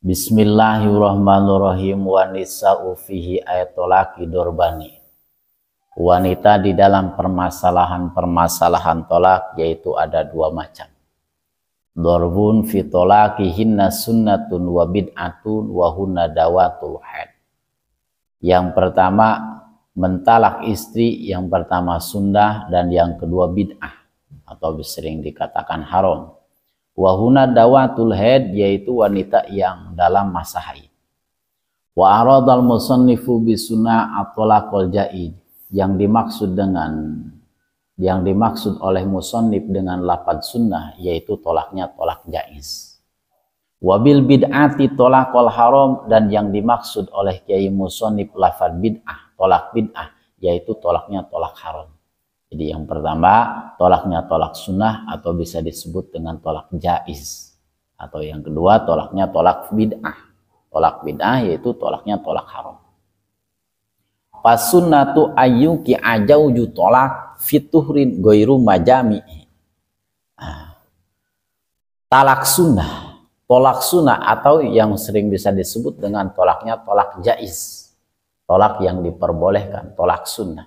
Bismillahirrahmanirrahim. Wanisa'u fihi ayatolaki dorbani. Wanita di dalam permasalahan tolak yaitu ada dua macam. Dorbun fi tolakihinna sunnatun wa bid'atun wa hunna dawatul haid. Yang pertama mentalak istri, yang pertama sunnah dan yang kedua bid'ah atau sering dikatakan haram. Wahuna dawatul haid yaitu wanita yang dalam masa haid. Wa aradal musannifu bisunna at-talaqul jaid, yang dimaksud oleh musannif dengan lafaz sunnah yaitu tolaknya tolak jaiz. Wabil bid'ati tolakul haram, dan yang dimaksud oleh kiai musannif lafaz bid'ah, tolak bid'ah yaitu tolaknya tolak haram. Jadi yang pertama tolaknya tolak sunnah atau bisa disebut dengan tolak jaiz. Atau yang kedua tolaknya tolak bid'ah. Tolak bid'ah yaitu tolaknya tolak haram. Fasunnatu ayyuki ajauju tolak fituhrin goiru majami'i. Talak sunnah. Tolak sunnah atau yang sering bisa disebut dengan tolaknya tolak jaiz. Tolak yang diperbolehkan, tolak sunnah.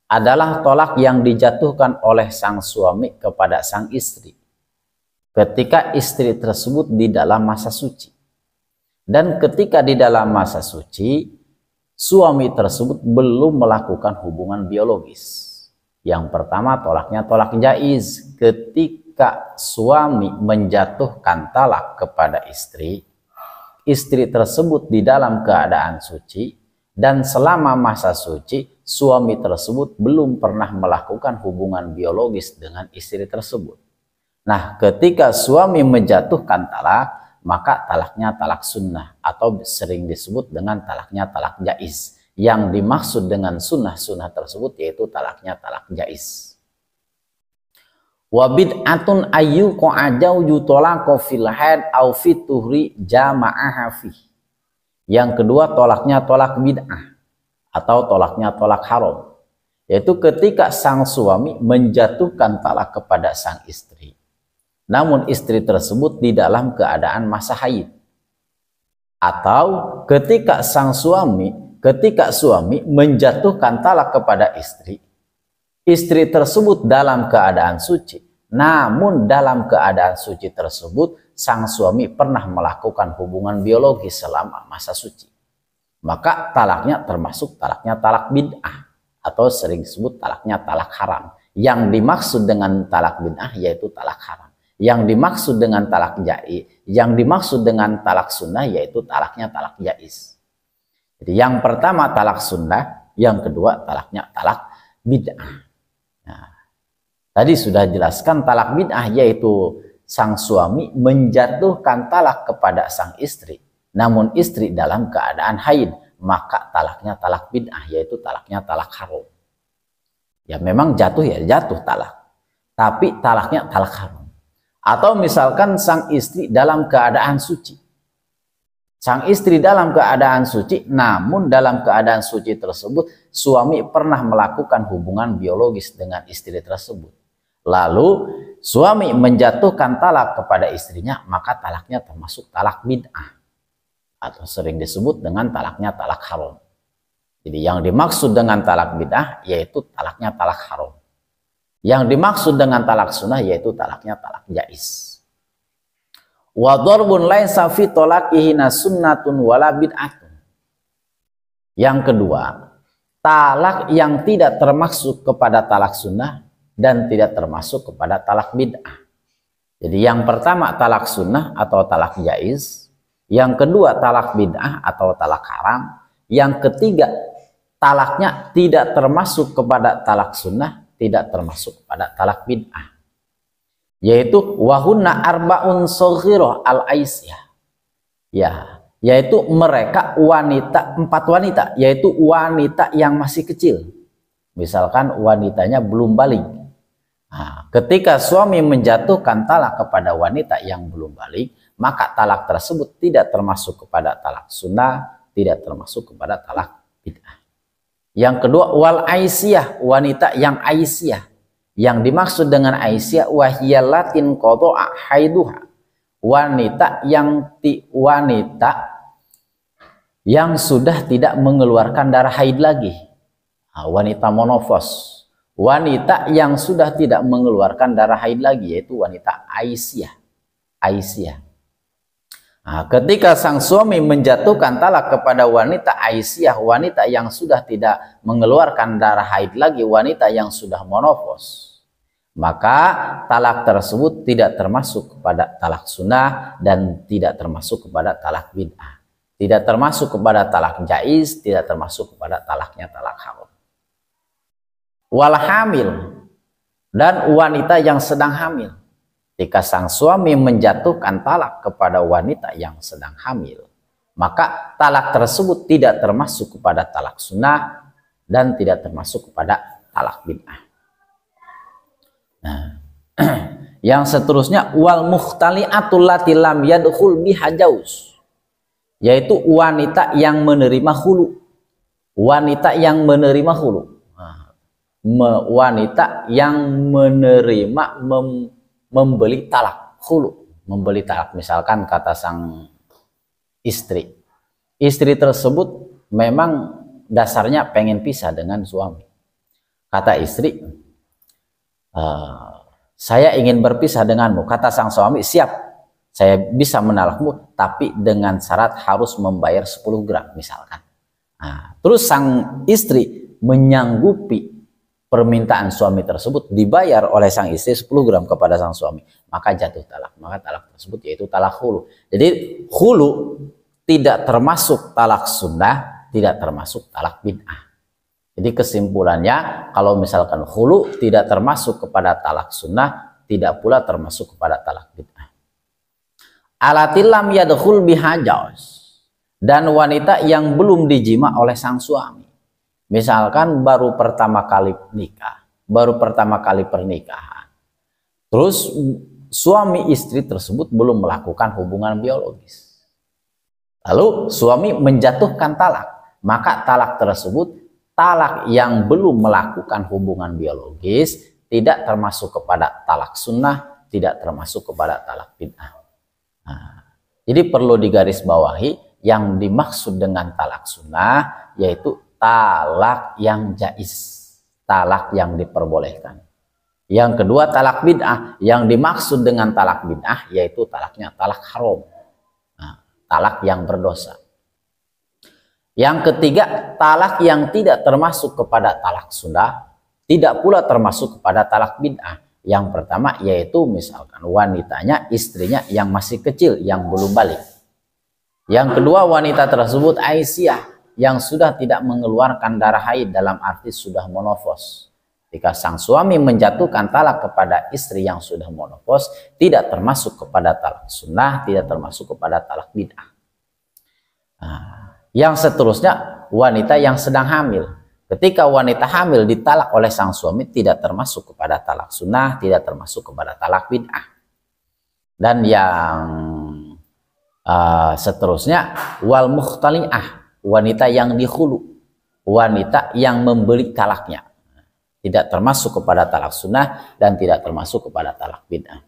Adalah tolak yang dijatuhkan oleh sang suami kepada sang istri ketika istri tersebut di dalam masa suci, dan ketika di dalam masa suci suami tersebut belum melakukan hubungan biologis. Yang pertama tolaknya tolak jaiz, ketika suami menjatuhkan talak kepada istri tersebut di dalam keadaan suci, dan selama masa suci suami tersebut belum pernah melakukan hubungan biologis dengan istri tersebut. Nah, ketika suami menjatuhkan talak, maka talaknya talak sunnah atau sering disebut dengan talaknya talak jaiz. Yang dimaksud dengan sunnah tersebut yaitu talaknya talak jaiz. Wa bid'atun ayyuqa ajauju talaqa fil haid aw fit tuhri jama'aha fi. Yang kedua tolaknya tolak bid'ah atau tolaknya tolak haram, yaitu ketika sang suami menjatuhkan talak kepada sang istri, namun istri tersebut di dalam keadaan masa haid, atau ketika suami menjatuhkan talak kepada istri tersebut dalam keadaan suci, namun dalam keadaan suci tersebut sang suami pernah melakukan hubungan biologis selama masa suci, maka talaknya termasuk talaknya talak bid'ah atau sering disebut talaknya talak haram. Yang dimaksud dengan talak bid'ah yaitu talak haram. Yang dimaksud dengan talak jaiz, yang dimaksud dengan talak sunnah yaitu talaknya talak jaiz. Jadi yang pertama talak sunnah, yang kedua talaknya talak bid'ah. Nah, tadi sudah jelaskan talak bid'ah yaitu sang suami menjatuhkan talak kepada sang istri, namun istri dalam keadaan haid, maka talaknya talak bid'ah yaitu talaknya talak haram. Ya memang jatuh talak, tapi talaknya talak haram. Atau misalkan sang istri dalam keadaan suci. Sang istri dalam keadaan suci, namun dalam keadaan suci tersebut suami pernah melakukan hubungan biologis dengan istri tersebut. Lalu suami menjatuhkan talak kepada istrinya, maka talaknya termasuk talak bid'ah atau sering disebut dengan talaknya talak haram. Jadi yang dimaksud dengan talak bid'ah yaitu talaknya talak haram. Yang dimaksud dengan talak sunnah yaitu talaknya talak jaiz. Wa darbun laisa fi talaqihi sunnatun wala bid'atun. Yang kedua, talak yang tidak termasuk kepada talak sunnah dan tidak termasuk kepada talak bid'ah. Jadi yang pertama talak sunnah atau talak jaiz, yang kedua talak bid'ah atau talak haram, yang ketiga talaknya tidak termasuk kepada talak sunnah, tidak termasuk kepada talak bid'ah, yaitu wahunna arba'un saghirah al-aisyah. Ya, yaitu mereka empat wanita, yaitu wanita yang masih kecil. Misalkan wanitanya belum balik. Nah, ketika suami menjatuhkan talak kepada wanita yang belum balik, maka talak tersebut tidak termasuk kepada talak sunnah, tidak termasuk kepada talak bid'ah. Yang kedua wal aisyah, wanita yang aisyah. Yang dimaksud dengan aisyah wahiyalatin qada'a haiduha, wanita yang sudah tidak mengeluarkan darah haid lagi. Nah, wanita monofos, wanita yang sudah tidak mengeluarkan darah haid lagi, yaitu wanita Aisyah. Nah, ketika sang suami menjatuhkan talak kepada wanita Aisyah, wanita yang sudah tidak mengeluarkan darah haid lagi, wanita yang sudah monofos, maka talak tersebut tidak termasuk kepada talak sunnah dan tidak termasuk kepada talak bid'ah. Tidak termasuk kepada talak jaiz, tidak termasuk kepada talaknya talak haram. Wal hamil, dan wanita yang sedang hamil. Jika sang suami menjatuhkan talak kepada wanita yang sedang hamil, maka talak tersebut tidak termasuk kepada talak sunnah dan tidak termasuk kepada talak bid'ah. Nah, yang seterusnya wal mukhtali'atul lati lam yadkhul biha jauz, yaitu wanita yang menerima hulu. Wanita yang menerima hulu. Wanita yang menerima membeli talak hulu, membeli talak. Misalkan kata sang istri tersebut memang dasarnya pengen pisah dengan suami. Kata istri, saya ingin berpisah denganmu. Kata sang suami, siap, saya bisa menalakmu, tapi dengan syarat harus membayar 10 gram misalkan. Nah, terus sang istri menyanggupi permintaan suami tersebut, dibayar oleh sang istri 10 gram kepada sang suami, maka jatuh talak. Maka talak tersebut yaitu talak hulu. Jadi hulu tidak termasuk talak sunnah, tidak termasuk talak bid'ah. Jadi kesimpulannya, kalau misalkan hulu tidak termasuk kepada talak sunnah, tidak pula termasuk kepada talak bid'ah. Alatilam yadkhul biha jauz, dan wanita yang belum dijima oleh sang suami. Misalkan baru pertama kali nikah, baru pertama kali pernikahan, terus suami istri tersebut belum melakukan hubungan biologis, lalu suami menjatuhkan talak, maka talak tersebut, talak yang belum melakukan hubungan biologis, tidak termasuk kepada talak sunnah, tidak termasuk kepada talak bid'ah. Nah, jadi perlu digarisbawahi, yang dimaksud dengan talak sunnah yaitu talak yang jaiz, talak yang diperbolehkan. Yang kedua talak bid'ah, yang dimaksud dengan talak bid'ah yaitu talaknya talak haram, nah, talak yang berdosa. Yang ketiga talak yang tidak termasuk kepada talak sunnah, tidak pula termasuk kepada talak bid'ah. Yang pertama yaitu misalkan wanitanya, istrinya yang masih kecil, yang belum balik. Yang kedua wanita tersebut Aisyah, yang sudah tidak mengeluarkan darah haid, dalam arti sudah monofos. Jika sang suami menjatuhkan talak kepada istri yang sudah monofos, tidak termasuk kepada talak sunnah, tidak termasuk kepada talak bid'ah. Nah, yang seterusnya wanita yang sedang hamil. Ketika wanita hamil ditalak oleh sang suami, tidak termasuk kepada talak sunnah, tidak termasuk kepada talak bid'ah. Dan yang seterusnya wal mukhtali'ah, wanita yang dihulu, wanita yang membeli talaknya, tidak termasuk kepada talak sunnah dan tidak termasuk kepada talak bid'ah.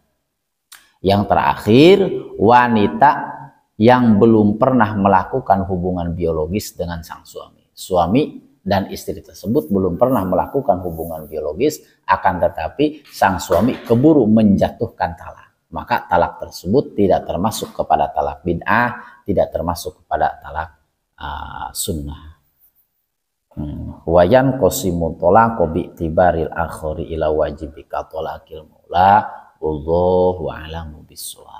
Yang terakhir wanita yang belum pernah melakukan hubungan biologis dengan sang suami. Suami dan istri tersebut belum pernah melakukan hubungan biologis, akan tetapi sang suami keburu menjatuhkan talak, maka talak tersebut tidak termasuk kepada talak bid'ah, tidak termasuk kepada talak sunnah. Wayan qasimu talaqu bi tibaril akhiri ila wajibika talaqil maula wallahu a'lamu bissawab.